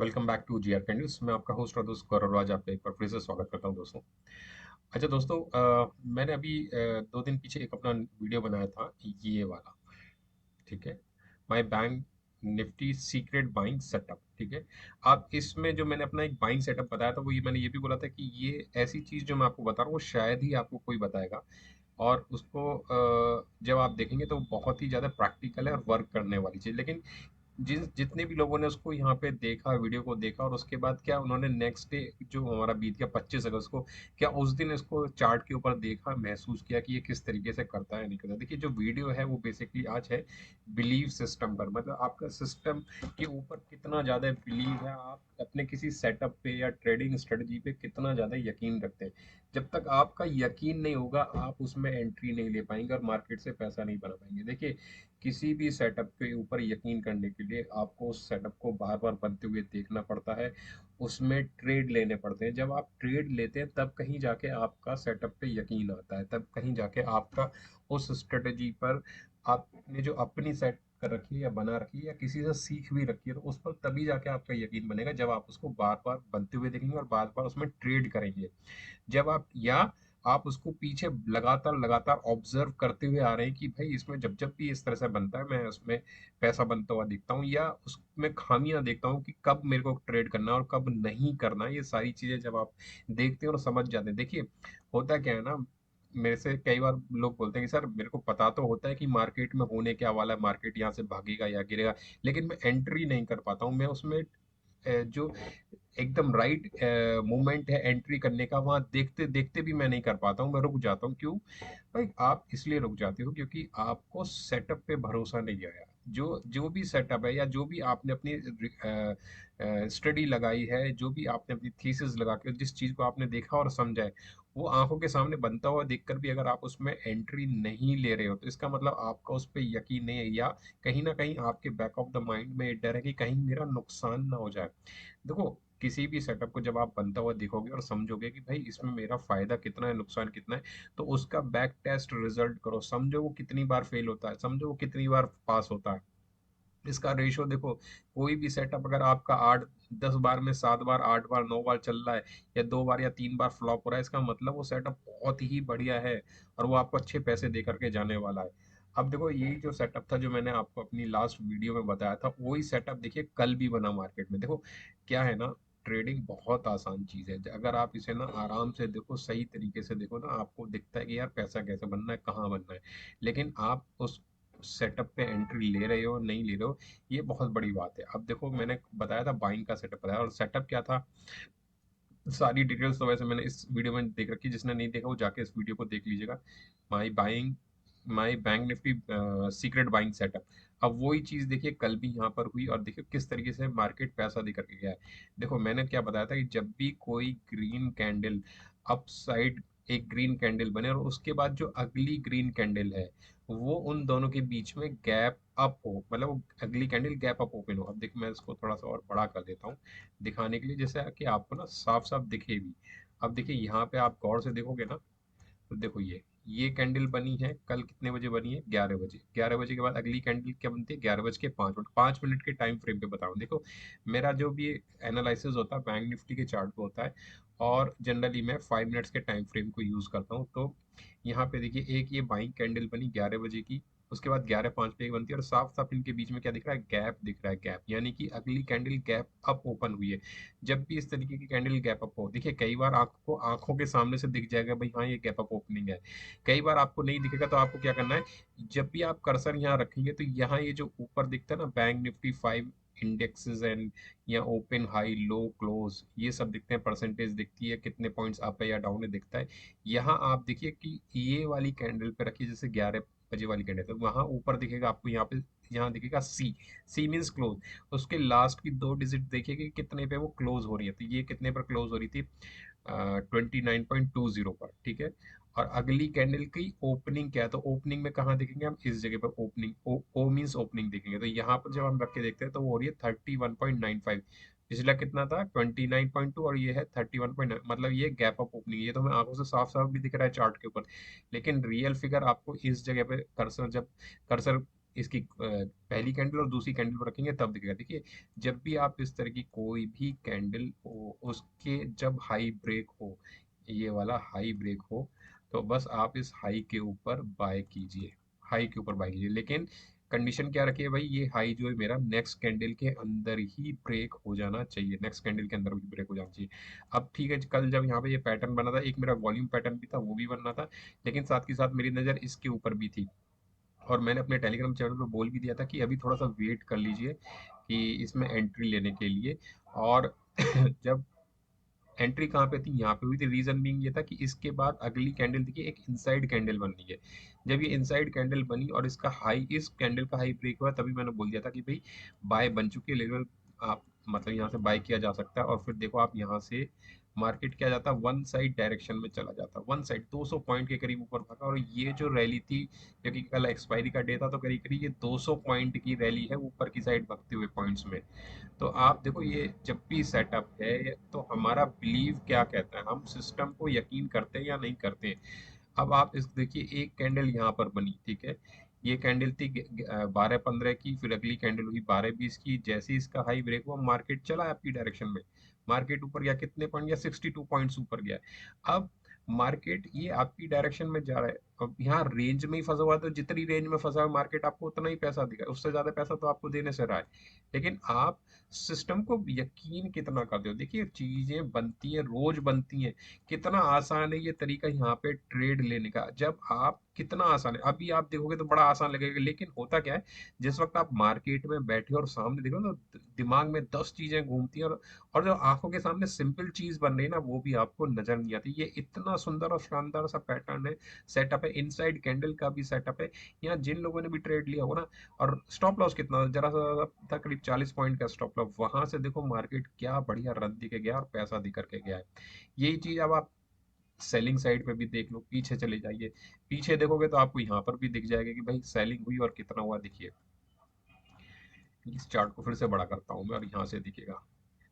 Welcome back to GRK news. मैं आपका host और दोस्त गौरव राज आपका एक बार फिर से स्वागत करता हूं दोस्तों। अच्छा दोस्तों, मैंने अभी 2 दिन पीछे एक अपना वीडियो बनाया था, ये वाला। ठीक है, my bank Nifty secret buying setup. ठीक है, आप इसमें जो मैंने अपना एक बाइंग सेटअप बताया था, वो ये मैंने ये भी बोला था कि ये ऐसी चीज जो मैं आपको बता रहा हूँ वो शायद ही आपको कोई बताएगा। और उसको जब आप देखेंगे तो बहुत ही ज्यादा प्रैक्टिकल है और वर्क करने वाली चीज। लेकिन जितने भी लोगों ने उसको यहाँ पे देखा, वीडियो को देखा, और उसके बाद क्या उन्होंने नेक्स्ट डे जो हमारा बीत गया 25 अगस्त को, क्या उस दिन इसको चार्ट के ऊपर देखा, महसूस किया कि ये किस तरीके से करता है नहीं करता। देखिए, जो वीडियो है वो बेसिकली आज है बिलीव सिस्टम पर, मतलब आपका सिस्टम के ऊपर कितना ज्यादा बिलीव है, आप अपने किसी सेटअप पे या ट्रेडिंग स्ट्रेटजी पे कितना ज्यादा यकीन रखते हैं। जब तक आपका यकीन नहीं होगा, आप उसमें एंट्री नहीं ले पाएंगे और मार्केट से पैसा नहीं बना पाएंगे। देखिए, किसी भी सेटअप के ऊपर यकीन करने के लिए आपको उस सेटअप को बार बार बनते हुए देखना पड़ता है, उसमें ट्रेड लेने पड़ते हैं। जब आप ट्रेड लेते हैं तब कहीं जाके आपका सेटअप पे यकीन आता है, तब कहीं जाके आपका उस स्ट्रेटजी पर आपने जो अपनी सेट कर रखी है या बना रखी है या किसी से सीख भी रखी है, तो उस पर तभी जाके आपका यकीन बनेगा जब आप उसको बार बार बनते हुए देखेंगे और बार बार उसमें ट्रेड करेंगे। जब आप या आप उसको पीछे लगातार लगातार ऑब्जर्व करते हुए आ रहे हैं कि भाई इसमें जब जब भी इस तरह से बनता है, मैं उसमें पैसा बनता हुआ देखता हूँ या उसमें खामियां देखता हूँ कि कब मेरे को ट्रेड करना है और कब नहीं करना है। ये सारी चीजें जब आप देखते हैं और समझ जाते हैं, देखिए होता क्या है ना, मेरे से कई बार लोग बोलते हैं कि सर मेरे को पता तो होता है कि मार्केट में होने क्या वाला है, मार्केट यहाँ से भागेगा या गिरेगा, लेकिन मैं एंट्री नहीं कर पाता हूँ। मैं उसमें जो एकदम राइट मोमेंट है एंट्री करने का, वहां देखते देखते भी मैं नहीं कर पाता हूँ, मैं रुक जाता हूँ। क्यों भाई? आप इसलिए रुक जाते हो क्योंकि आपको सेटअप पे भरोसा नहीं आया। जो जो भी सेटअप है या जो भी आपने अपनी स्टडी लगाई है, जो भी आपने अपनी थीसिस लगा के जिस चीज को आपने देखा और समझा है, वो आंखों के सामने बनता हुआ देखकर भी अगर आप उसमें एंट्री नहीं ले रहे हो, तो इसका मतलब आपका उस पर यकीन नहीं है, या कहीं ना कहीं आपके बैक ऑफ द माइंड में ये डर है कि कहीं मेरा नुकसान ना हो जाए। देखो, किसी भी सेटअप को जब आप बनता हुआ देखोगे और समझोगे कि भाई इसमें मेरा फायदा कितना है, नुकसान कितना है, तो उसका बैक टेस्ट रिजल्ट करो, समझो वो कितनी बार फेल होता है, समझो वो कितनी बार पास होता है। इसका रेशो देखो, कोई भी सेटअप अगर आपका 8-10 बार में 7 बार, 8 बार, 9 बार चल रहा है, या 2 बार या 3 बार फ्लॉप हो रहा है, इसका मतलब वो सेटअप बहुत ही बढ़िया है और वो आपको अच्छे पैसे दे करके जाने वाला है। अब देखो, यही जो सेटअप था जो मैंने आपको अपनी लास्ट वीडियो में बताया था, वही सेटअप देखिए कल भी बना मार्केट में। देखो क्या है ना, ट्रेडिंग बहुत आसान चीज है। अगर आप इसे ना आराम से देखो, सही तरीके से देखो ना, आपको दिखता है कि यार पैसा कैसे बनना है, कहाँ बनना है। लेकिन आप उस सेटअप पे एंट्री ले रहे हो नहीं ले रहे हो, ये बहुत बड़ी बात है। अब देखो, मैंने बताया था बाइंग का सेटअप बताया, और सेटअप क्या था, सारी डिटेल्स तो वैसे मैंने इस वीडियो में देख रखी, जिसने नहीं देखा वो जाके इस वीडियो को देख लीजिएगा। My buying my bank Nifty secret buying setup. अब वही चीज देखिए कल भी यहाँ पर हुई, और देखिए किस तरीके से मार्केट पैसा दे करके गया है। देखो, मैंने क्या बताया था कि जब भी कोई ग्रीन कैंडल अपसाइड, एक ग्रीन कैंडल बने और उसके बाद जो अगली ग्रीन कैंडल है वो उन दोनों के बीच में गैप अप हो, मतलब वो अगली कैंडल गैप अप ओपन हो। अब देखो, मैं इसको थोड़ा सा और बड़ा कर देता हूँ दिखाने के लिए, जैसे कि आपको ना साफ साफ दिखे भी। अब देखिए, यहाँ पे आप गौर से देखोगे ना, तो देखो ये कैंडल बनी है कल, कितने बजे बनी है? 11 बजे। 11 बजे के बाद अगली कैंडल क्या बनती है? 11 बज के 5 मिनट। 5 मिनट के टाइम फ्रेम पे बताऊँ, देखो मेरा जो भी एनालिसिस होता है बैंक निफ्टी के चार्ट पे होता है, और जनरली मैं 5 मिनट्स के टाइम फ्रेम को यूज करता हूँ। तो यहाँ पे देखिए, एक ये बाइंग कैंडल बनी 11 बजे की, उसके बाद 11:05 पे एक बनती है, और साफ साफ इनके बीच में क्या दिख रहा है? गैप दिख रहा है, गैप, यानी कि अगली कैंडल गैप अप ओपन हुई है। जब भी इस तरीके की कैंडल गैप अप हो, देखिए कई बार आपको आंखों के सामने से दिख जाएगा भाई हाँ ये गैप अप ओपनिंग है, कई बार आपको नहीं दिखेगा। तो आपको क्या करना है, जब भी आप कर्सर यहाँ रखेंगे तो यहाँ ये जो ऊपर दिखता है ना, बैंक निफ्टी 5 इंडेक्सेस एंड, या ओपन हाई लो क्लोज, ये सब दिखते हैं, परसेंटेज दिखती है, कितने पॉइंट्स अप है या डाउन है दिखता है। यहाँ आप देखिए कि ये वाली कैंडल पे रखिए, जैसे 11 बजे वाली कैंडल, तो वहां ऊपर दिखेगा आपको, यहाँ पे यहाँ दिखेगा सी। C means close. उसके लास्ट की 2 डिजिट देखिए कि कितने पे वो क्लोज हो रही है, तो ये कितने पर क्लोज हो रही थी? 29.20 पर। ठीक है, और अगली कैंडल की ओपनिंग क्या है? तो ओपनिंग में कहाँ देखेंगे हम? इस जगह पर ओपनिंग, ओ मीन्स ओपनिंग देखेंगे, तो यहाँ पर जब हम रख के देखते हैं तो वो हो रही है 31.95। पिछला कितना था? 29.2, और ये है 31.9, मतलब ये गैप अप ओपनिंग। ये तो हमें आंखों से साफ साफ भी दिख रहा है चार्ट के ऊपर, लेकिन रियल फिगर आपको इस जगह पे कर्सर, जब कर्सर इसकी पहली कैंडल और दूसरी कैंडल पर रखेंगे तब दिखेगा। देखिए, जब भी आप इस तरह की कोई भी कैंडल हो, उसके जब हाई ब्रेक हो, ये वाला हाई ब्रेक हो, तो बस आप इस हाई के ऊपर बाय कीजिए, हाई के ऊपर बाय कीजिए। लेकिन कंडीशन क्या रखिए भाई, ये हाई जो है मेरा नेक्स्ट कैंडल के अंदर ही ब्रेक हो जाना चाहिए, नेक्स्ट कैंडल के अंदर ही ब्रेक हो जाना चाहिए। अब ठीक है, कल जब यहाँ पे ये पैटर्न बना था, एक मेरा वॉल्यूम पैटर्न भी था, वो भी बनना था, लेकिन साथ के साथ मेरी नज़र इसके ऊपर भी थी। और मैंने अपने टेलीग्राम चैनल पे बोल भी दिया था कि अभी थोड़ा सा वेट कर लीजिए कि इसमें एंट्री लेने के लिए। और जब एंट्री कहाँ पे थी, यहाँ पे हुई थी। रीजन बीइंग ये था कि इसके बाद अगली कैंडल देखिए, एक इनसाइड कैंडल बन रही है। जब ये इनसाइड कैंडल बनी और इसका हाई, इस कैंडल का हाई ब्रेक हुआ, तभी मैंने बोल दिया था कि भाई बाय बन चुकी है, लेवल आप मतलब यहाँ से बाय किया जा सकता है। और फिर देखो आप यहाँ से मार्केट क्या जाता, वन साइड डायरेक्शन में चला जाता, वन साइड 200 पॉइंट के करीब ऊपर भागा। और ये जो रैली थी, क्योंकि कल एक्सपायरी का डे था, तो करीब करीब ये 200 पॉइंट की रैली है ऊपर की साइड भगते हुए पॉइंट्स में। तो आप देखो, ये जब भी सेटअप है तो हमारा बिलीव क्या कहता है, हम सिस्टम को यकीन करते हैं या नहीं करते हैं। अब आप इस देखिए, एक कैंडल यहाँ पर बनी, ठीक है, ये कैंडल थी 12-15 की, फिर अगली कैंडल हुई 12-20 की। जैसे ही इसका हाई ब्रेक हुआ, मार्केट चला आपकी डायरेक्शन में, मार्केट ऊपर गया, कितने पॉइंट गया, 62 पॉइंट्स ऊपर गया। अब मार्केट ये आपकी डायरेक्शन में जा रहा है, अब यहाँ रेंज में ही फंसा हुआ है, तो जितनी रेंज में फंसा हुआ मार्केट, आपको उतना ही पैसा दिखा, उससे ज्यादा पैसा तो आपको देने से रहा है। लेकिन आप सिस्टम को यकीन कितना करते हो। देखिए, चीजें बनती हैं, रोज बनती हैं। कितना आसान है ये तरीका यहाँ पे ट्रेड लेने का, जब आप कितना आसान है, अभी आप देखोगे तो बड़ा आसान लगेगा, लेकिन होता क्या है, जिस वक्त आप मार्केट में बैठे और सामने देखो तो दिमाग में 10 चीजें घूमती हैं, और जो आंखों के सामने सिंपल चीज बन रही है ना, वो भी आपको नजर नहीं आती। ये इतना सुंदर और शानदार सा पैटर्न है, सेटअप है, इनसाइड कैंडल का भी सेटअप है। यहाँ जिन लोगों ने भी ट्रेड लिया हो ना, और स्टॉप लॉस कितना जरा सा था, करीब 40 पॉइंट का स्टॉप लॉस, वहां से देखो मार्केट क्या बढ़िया रन दे के गया और पैसा दे करके गया है। यही चीज अब आप सेलिंग साइड पे भी देख लो, पीछे चले जाइए, पीछे देखोगे तो आपको यहाँ पर भी दिख जाएगा कि भाई सेलिंग हुई और कितना हुआ। देखिए, इस चार्ट को फिर से बड़ा करता हूँ मैं और यहाँ से दिखेगा।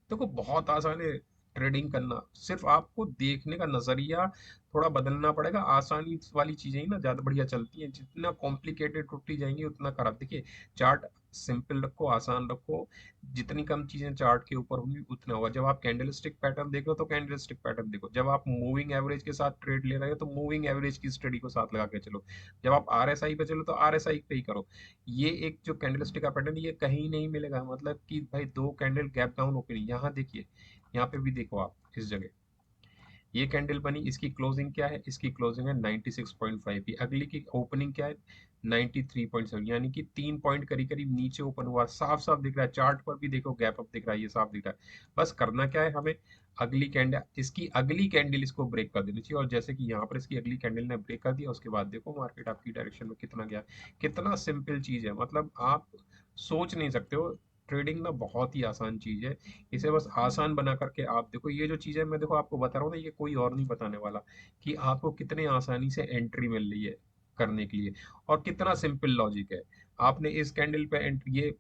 देखो, बहुत आसान है ट्रेडिंग करना, सिर्फ आपको देखने का नजरिया थोड़ा बदलना पड़ेगा। आसानी वाली चीजें ही ना ज्यादा बढ़िया चलती हैं, जितना कॉम्प्लिकेटेड टूटती जाएंगी उतना खराब। देखिए, चार्ट सिंपल रखो, आसान रखो, जितनी कम चीजें चार्ट के ऊपर होंगी उतना होगा। जब आप कैंडलस्टिक पैटर्न देख रहे हो तो कैंडलस्टिक पैटर्न देखो, जब आप मूविंग एवरेज के साथ ट्रेड ले रहे हो तो मूविंग एवरेज की स्टडी को साथ लगा के चलो, जब आप आरएसआई पे चलो तो आरएसआई पे ही करो। ये एक जो कैंडलस्टिक का पैटर्न, ये कहीं नहीं मिलेगा, मतलब कि भाई दो कैंडल गैप डाउन ओपनिंग, यहाँ देखिए, यहाँ पे भी देखो आप इस जगह, ये कैंडल बनी, इसकी क्लोजिंग क्या है, इसकी क्लोजिंग है 96.5 की, अगली की ओपनिंग क्या है 93.7, यानी कि 3 पॉइंट करीब करीब नीचे ओपन हुआ, साफ साफ दिख रहा है। चार्ट पर भी देखो गैप अप दिख रहा है, ये साफ दिख रहा है। बस करना क्या है हमें, अगली कैंडल, इसकी अगली कैंडल इसको ब्रेक कर देनी चाहिए, और जैसे कि यहाँ पर इसकी अगली कैंडल ने ब्रेक कर दिया, उसके बाद देखो मार्केट आपकी डायरेक्शन में कितना गया। कितना सिंपल चीज है, मतलब आप सोच नहीं सकते हो। ट्रेडिंग ना बहुत ही आसान चीज है, इसे बस आसान बना करके आप देखो। ये जो चीज है मैं देखो आपको बता रहा हूँ ना, ये कोई और नहीं बताने वाला, कि आपको कितने आसानी से एंट्री मिल रही है करने के लिए, और कितना सिंपल लॉजिक है। आपने इस कैंडल पे एंट्री, ये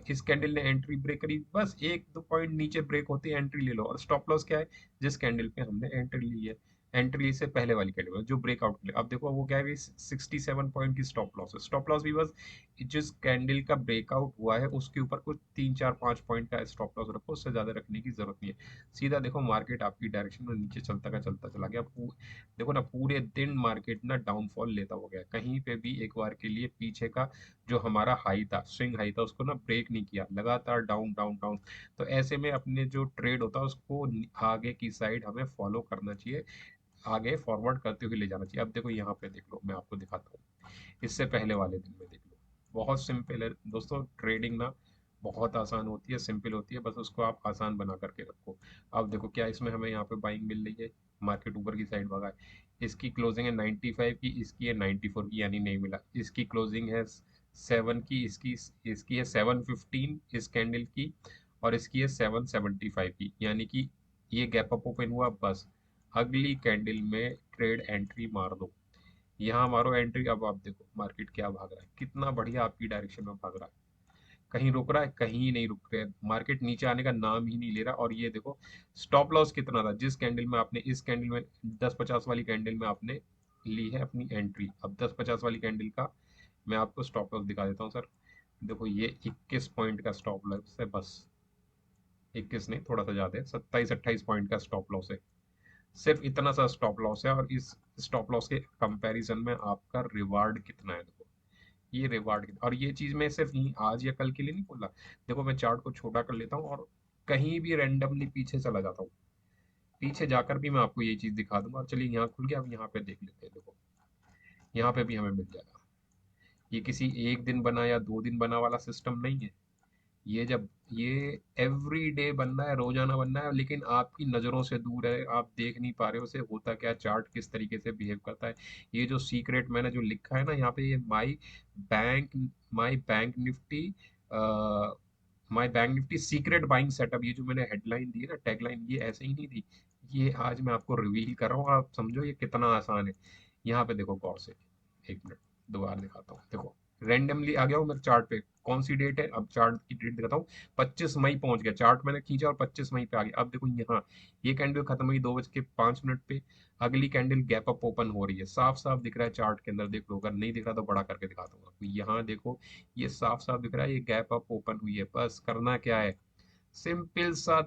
इस कैंडल ने एंट्री ब्रेक करी, बस 1-2 पॉइंट नीचे ब्रेक होते हैं एंट्री ले लो। और स्टॉप लॉस क्या है, जिस कैंडल पे हमने एंट्री ली है, एंट्री से पहले वाली कैंडल में जो ब्रेकआउट ले, अब देखो वो क्या है, 67 पॉइंट की स्टॉप लॉस है। स्टॉप लॉस भी बस जिस कैंडल का ब्रेकआउट हुआ है उसके ऊपर कुछ 3-4-5 पॉइंट का स्टॉप लॉस रखो, उससे ज्यादा रखने की जरूरत नहीं है। सीधा देखो मार्केट आपकी डायरेक्शन में नीचे चलता का चलता चला गया। देखो ना, पूरे दिन मार्केट ना डाउनफॉल लेता हो गया, कहीं पे भी एक बार के लिए पीछे का जो हमारा हाई था, स्विंग हाई था, उसको ना ब्रेक नहीं किया, लगातार डाउन डाउन डाउन। तो ऐसे में अपने जो ट्रेड होता है उसको आगे की साइड हमें फॉलो करना चाहिए, आगे फॉरवर्ड करते हुए ले जाना चाहिए। अब देखो यहाँ पे देख लो, मैं आपको दिखाता हूँ, इससे पहले वाले दिन में देख लो। बहुत सिंपल है दोस्तों, ट्रेडिंग ना बहुत आसान होती है, सिंपल होती है, बस उसको आप आसान बना करके रखो। अब देखो क्या इसमें हमें यहाँ पे बाइंग मिल रही है, मार्केट ऊपर की साइड भगा है। इसकी क्लोजिंग है 95 की, इसकी है 94 की, यानी नहीं मिला। इसकी क्लोजिंग है 7 की, इसकी इसकी है 715 इस कैंडल की, और इसकी है 775 की, यानी कि ये गैप अप ओपन हुआ, बस अगली कैंडल में ट्रेड एंट्री मार दो। यहाँ मारो एंट्री, अब आप देखो मार्केट क्या भाग रहा है, कितना बढ़िया आपकी डायरेक्शन में भाग रहा है। कहीं रुक रहा है, कहीं नहीं रुक रहा है, मार्केट नीचे आने का नाम ही नहीं ले रहा। और ये देखो स्टॉप लॉस कितना था, जिस कैंडल में आपने, इस कैंडल में 10-50 वाली कैंडल में आपने ली है अपनी एंट्री, अब 10-50 वाली कैंडल का मैं आपको स्टॉप लॉस दिखा देता हूँ सर। देखो ये 21 पॉइंट का स्टॉप लॉस है बस। 21 नहीं, थोड़ा सा ज्यादा है, 27-28 पॉइंट का स्टॉप लॉस है। सिर्फ इतना सा स्टॉप लॉस है, और इस स्टॉप लॉस के कंपैरिजन में आपका रिवार्ड कितना है देखो। ये रिवार्ड कितना, और ये चीज मैं सिर्फ यही आज या कल के लिए नहीं बोला। देखो मैं चार्ट को छोटा कर लेता हूँ और कहीं भी रैंडमली पीछे चला जाता हूँ। पीछे जाकर भी मैं आपको ये चीज दिखा दूंगा। और चलिए यहाँ खुल गया, अब यहाँ पे देख लेते हैं। देखो यहाँ पे भी हमें मिल जाएगा। ये किसी एक दिन बना या 2 दिन बना वाला सिस्टम नहीं है। ये जब ये एवरी डे बनना है, रोजाना बनना है, लेकिन आपकी नजरों से दूर है, आप देख नहीं पा रहे हो उसे होता क्या, चार्ट किस तरीके से बिहेव करता है। ये जो सीक्रेट मैंने जो लिखा है ना यहाँ पे, ये bank my bank Nifty my bank Nifty secret buying setup, ये जो मैंने हेडलाइन दी है ना, टैगलाइन, ये ऐसे ही नहीं दी। ये आज मैं आपको रिवील कर रहा हूँ, आप समझो ये कितना आसान है। यहाँ पे देखो गौर से, एक मिनट दोबारा दिखाता हूँ। देखो रैंडमली आ गया हूँ मेरे चार्ट पे, कौन सी डेट है, अब चार्ट की डेट दिखाता हूँ। 25 मई पहुंच गया, चार्ट मैंने खींचा और 25 मई पे आ गया। अब देखो यहाँ ये कैंडल खत्म हुई 2:05 पे। अगली कैंडल गैप अप ओपन हो रही है, साफ साफ दिख रहा है चार्ट के अंदर, देख लो। अगर नहीं दिख रहा तो बड़ा करके दिखा दूंगा। तो यहाँ देखो ये साफ साफ दिख रहा है, ये गैप अप ओपन हुई है। बस करना क्या है, सिंपल सा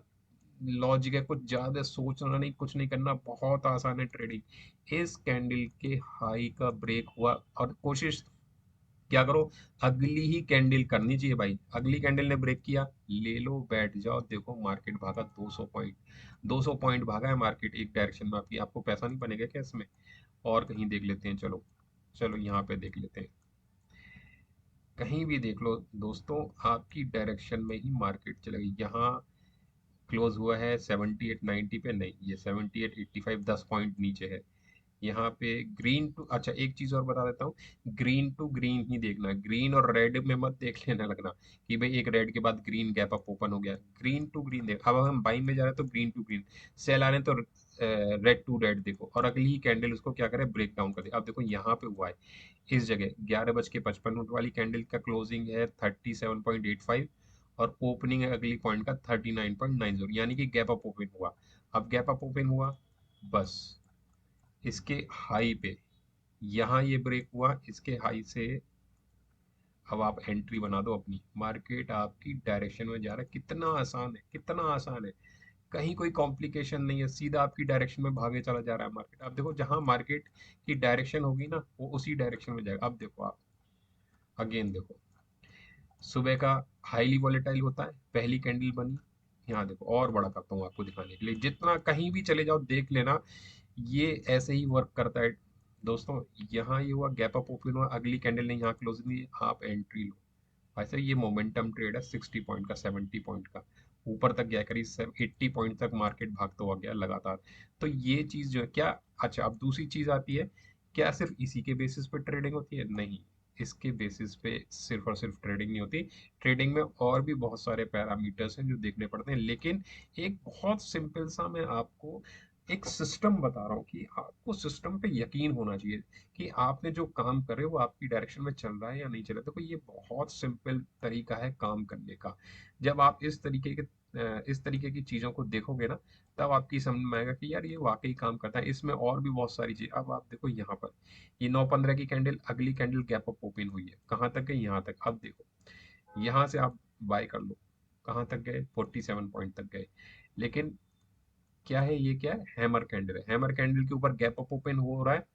लॉजिक है, कुछ ज्यादा सोचना नहीं, कुछ नहीं करना, बहुत आसान है ट्रेडिंग। इस कैंडल के हाई का ब्रेक हुआ, और कोशिश क्या करो, अगली ही कैंडल करनी चाहिए भाई। अगली कैंडल ने ब्रेक किया, ले लो बैठ जाओ। देखो मार्केट भागा 200 पॉइंट, 200 पॉइंट भागा है मार्केट एक डायरेक्शन में। आपकी आपको पैसा नहीं बनेगा क्या इसमें? और कहीं देख लेते हैं, चलो चलो यहाँ पे देख लेते हैं। कहीं भी देख लो दोस्तों, आपकी डायरेक्शन में ही मार्केट चलेगी। यहाँ क्लोज हुआ है 78-90 पे, नहीं ये 78-85, 10 पॉइंट नीचे है। यहाँ पे ग्रीन टू, अच्छा एक चीज और बता देता हूँ, ग्रीन टू ग्रीन ही देखना, ग्रीन और रेड में मत देख लेना लगना कि भाई एक रेड के बाद ग्रीन गैप अप ओपन हो गया। ग्रीन टू ग्रीन देख, अब हम बाइंग में जा रहे हैं तो ग्रीन टू ग्रीन, सेल आ रहे हैं तो रेड टू रेड देखो, और अगली ही कैंडल उसको क्या करे, ब्रेक डाउन कर दे। अब देखो यहाँ पे हुआ है इस जगह 11:55 वाली कैंडल का क्लोजिंग है 37.85, और ओपनिंग है अगली पॉइंट का 39.90, यानी कि गैप अप ओपन हुआ। अब गैप अप ओपन हुआ, बस इसके हाई पे यहाँ ये ब्रेक हुआ, इसके हाई से अब आप एंट्री बना दो अपनी। मार्केट आपकी डायरेक्शन में जा रहा है, कितना आसान है, कितना आसान है। कहीं कोई कॉम्प्लिकेशन नहीं है, सीधा आपकी डायरेक्शन में भागे चला जा रहा है मार्केट। अब देखो जहां मार्केट की डायरेक्शन होगी ना, वो उसी डायरेक्शन में जाएगा। अब देखो आप अगेन देखो, सुबह का हाईली वॉलेटाइल होता है, पहली कैंडल बनी, यहाँ देखो और बड़ा करता हूँ आपको दिखाने के लिए, जितना कहीं भी चले जाओ देख लेना, ये ऐसे ही वर्क करता है दोस्तों। यहाँ ये हुआ, गैप अप ओपन हुआ, अगली कैंडल ने यहाँ क्लोज दी, आप एंट्री लो। वैसे ये मोमेंटम ट्रेड है, 60 पॉइंट का, 70 पॉइंट का, ऊपर तक गया, करीब 80 पॉइंट तक मार्केट भागता हुआ गया लगातार। तो ये चीज जो है क्या, अच्छा अब दूसरी चीज आती है, क्या सिर्फ इसी के बेसिस पे ट्रेडिंग होती है? नहीं, इसके बेसिस पे सिर्फ और सिर्फ ट्रेडिंग नहीं होती। ट्रेडिंग में और भी बहुत सारे पैरामीटर्स हैं जो देखने पड़ते हैं, लेकिन एक बहुत सिंपल सा मैं आपको एक सिस्टम बता रहा हूँ कि आपको सिस्टम पे यकीन होना चाहिए कि आपने जो काम कर रहे हो वो आपकी डायरेक्शन में चल रहा है या नहीं चल रहा है। देखो ये बहुत सिंपल तरीका है काम करने का। जब आप इस तरीके की चीजों को देखोगे ना, तब आपकी समझ में आएगा कि यार ये वाकई काम करता है। इसमें और भी बहुत सारी चीज, अब आप देखो यहाँ पर ये 9:15 की कैंडल, अगली कैंडल गैप अप ओपन हुई है, कहाँ तक गई, यहाँ तक। अब देखो यहाँ से आप बाय कर लो, कहाँ तक गए, 47 पॉइंट तक गए। लेकिन क्या है, ये क्या है, हैमर कैंडल है। हैमर कैंडल के ऊपर गैप अप ओपन हो रहा है,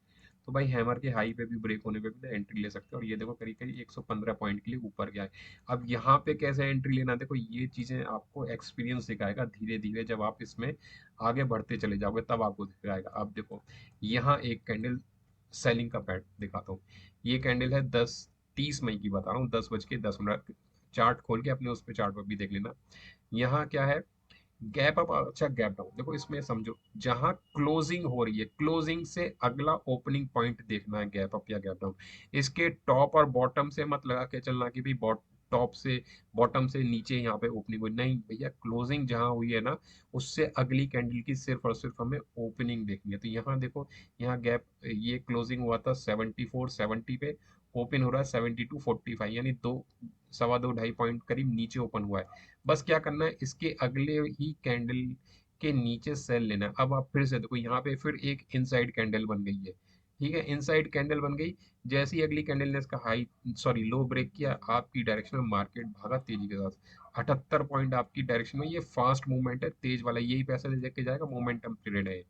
तो भाई हैमर के हाई पे भी ब्रेक होने पे भी एंट्री ले सकते हो। और ये देखो करीब करीब 115 पॉइंट के लिए ऊपर गया है। अब यहाँ पे कैसे एंट्री लेना, देखो ये चीजें आपको एक्सपीरियंस सिखाएगा धीरे धीरे, जब आप इसमें आगे बढ़ते चले जाओगे तब आपको दिखाएगा। अब देखो यहाँ एक कैंडल सेलिंग का पैट दिखाता हूँ। ये कैंडल है 30 मई की बता रहा हूँ, 10:10 चार्ट खोल के अपने उस पे चार्ट पर भी देख लेना। यहाँ क्या है, गैप अप, अच्छा गैप डाउन। देखो इसमें समझो, जहां क्लोजिंग हो रही है, क्लोजिंग से अगला ओपनिंग पॉइंट देखना है, गैप अप या गैप डाउन। इसके टॉप और बॉटम से मत लगा के चलना कि भाई टॉप से बॉटम से नीचे यहाँ पे ओपनिंग हुई, नहीं भैया, क्लोजिंग जहां हुई है ना, उससे अगली कैंडल की सिर्फ और सिर्फ हमें ओपनिंग देखनी है। तो यहाँ देखो, यहाँ गैप, ये क्लोजिंग हुआ था 74-70 पे, ओपन हो रहा है 72-45, यानी 2 2.5 पॉइंट करीब नीचे ओपन हुआ है। बस क्या करना है, इसके अगले ही कैंडल के नीचे सेल लेना है। अब आप फिर से देखो यहाँ पे फिर एक इनसाइड कैंडल बन गई है, ठीक है, इनसाइड कैंडल बन गई, जैसी अगली कैंडल ने इसका हाई सॉरी लो ब्रेक किया, आपकी डायरेक्शन में मार्केट भागा तेजी के साथ 78 पॉइंट आपकी डायरेक्शन में। ये फास्ट मूवमेंट है, तेज वाला, यही पैसा ले लेके जाएगा, मोमेंटम ट्रेड है।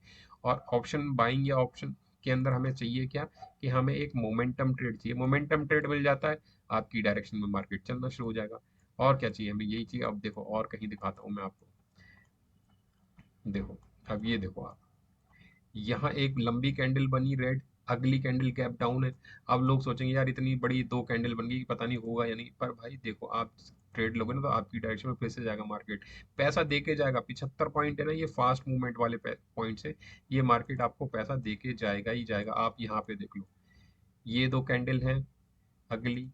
और ऑप्शन बाइंग या ऑप्शन के अंदर हमें चाहिए क्या, कि हमें एक मोमेंटम ट्रेड चाहिए। मोमेंटम ट्रेड मिल जाता है, आपकी डायरेक्शन में मार्केट चलना शुरू हो जाएगा। और क्या चाहिए हमें, यही चाहिए। अब देखो और कहीं दिखाता हूँ मैं आपको, देखो, अब ये देखो आप, यहाँ एक लंबी कैंडल बनी रेड, अगली कैंडल गैप डाउन है। अब लोग सोचेंगे यार इतनी बड़ी दो कैंडल बन गई, पता नहीं होगा या नहीं, पर भाई देखो आप ट्रेड लोगे ना तो आपकी डायरेक्शन में फिर से जाएगा मार्केट, पैसा दे के जाएगा। 75 पॉइंट है ना, ये फास्ट मूवमेंट वाले पॉइंट से ये मार्केट आपको पैसा दे के जाएगा ही जाएगा। आप यहाँ पे देख लो, ये दो कैंडल हैं, अगली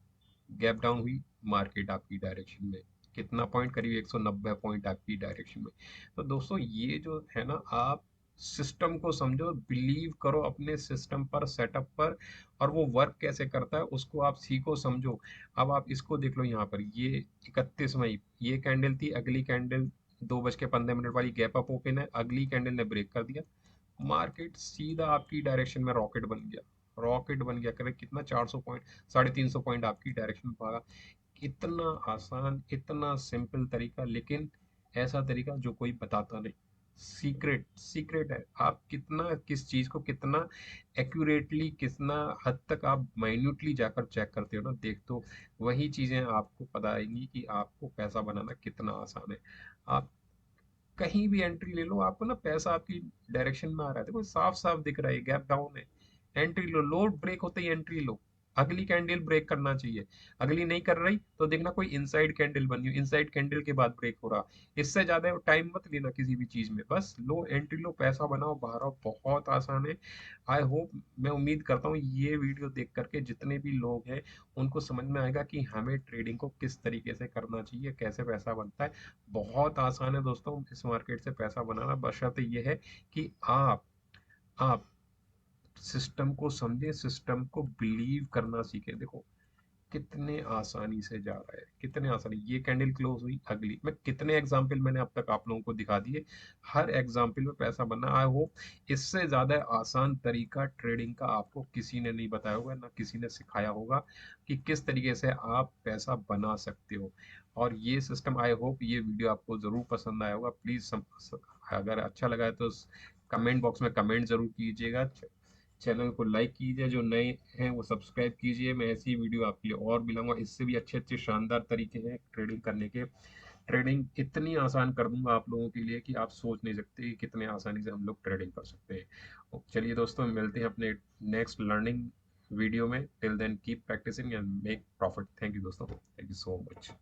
गैप डाउन हुई, मार्केट आपकी डायरेक्शन में कितना पॉइंट, करीब 190 पॉइंट आपकी डायरेक्शन में। तो दोस्तों ये जो है ना, आप सिस्टम को समझो, बिलीव करो अपने सिस्टम पर, सेटअप पर, और वो वर्क कैसे करता है उसको आप सीखो समझो। अब आप इसको देख लो, यहाँ पर ये 31 मई ये कैंडल थी, अगली कैंडल 2:15 वाली गैप अप ओपन है, अगली कैंडल ने ब्रेक कर दिया, मार्केट सीधा आपकी डायरेक्शन में रॉकेट बन गया। रॉकेट बन गया, करें कितना, 400 पॉइंट, 350 पॉइंट आपकी डायरेक्शन में भागा। इतना आसान, इतना सिंपल तरीका, लेकिन ऐसा तरीका जो कोई बताता नहीं। सीक्रेट सीक्रेट है, आप कितना किस चीज को कितना एक्यूरेटली, कितना हद तक आप माइन्यूटली जाकर चेक करते हो ना, देख तो वही चीजें आपको पता आएंगी कि आपको पैसा बनाना कितना आसान है। आप कहीं भी एंट्री ले लो, आपको ना पैसा आपकी डायरेक्शन में आ रहा है, देखो साफ साफ दिख रहा है, गैप डाउन है, एंट्री लो, लोड ब्रेक होते ही एंट्री लो। अगली कैंडल ब्रेक करना चाहिए, अगली नहीं कर रही तो देखना कोई इनसाइड कैंडल बनी हो, इनसाइड कैंडल के बाद ब्रेक हो रहा। इससे ज्यादा टाइम मत लेना किसी भी चीज में, बस लो एंट्री लो, पैसा बनाओ, बाहर आओ, बहुत आसान है। आई होप, मैं उम्मीद करता हूँ ये वीडियो देख करके जितने भी लोग हैं उनको समझ में आएगा कि हमें ट्रेडिंग को किस तरीके से करना चाहिए, कैसे पैसा बनता है। बहुत आसान है दोस्तों इस मार्केट से पैसा बनाना, बशर्ते ये है कि आप सिस्टम को समझे, सिस्टम को बिलीव करना सीखे। देखो कितने आसानी से जा रहा है, कितने आसानी, ये कैंडल क्लोज हुई, अगली, मैं कितने एग्जाम्पल मैंने अब तक आप लोगों को दिखा दिए, हर एग्जाम्पल में पैसा बनना। आई होप इससे ज्यादा आसान तरीका ट्रेडिंग का आपको किसी ने नहीं बताया होगा, ना किसी ने सिखाया होगा कि किस तरीके से आप पैसा बना सकते हो। और ये सिस्टम, आई होप ये वीडियो आपको जरूर पसंद आया होगा। प्लीज अगर अच्छा लगा है तो कमेंट बॉक्स में कमेंट जरूर कीजिएगा। चैनल को लाइक कीजिए, जो नए हैं वो सब्सक्राइब कीजिए। मैं ऐसी वीडियो आपके लिए और भी लाऊंगा, इससे भी अच्छे अच्छे शानदार तरीके हैं ट्रेडिंग करने के। ट्रेडिंग इतनी आसान कर दूंगा आप लोगों के लिए कि आप सोच नहीं सकते कि कितने आसानी से हम लोग ट्रेडिंग कर सकते हैं। चलिए दोस्तों, मिलते हैं अपने नेक्स्ट लर्निंग वीडियो में। Till then keep practicing and make profit. Thank you दोस्तों, थैंक यू सो मच।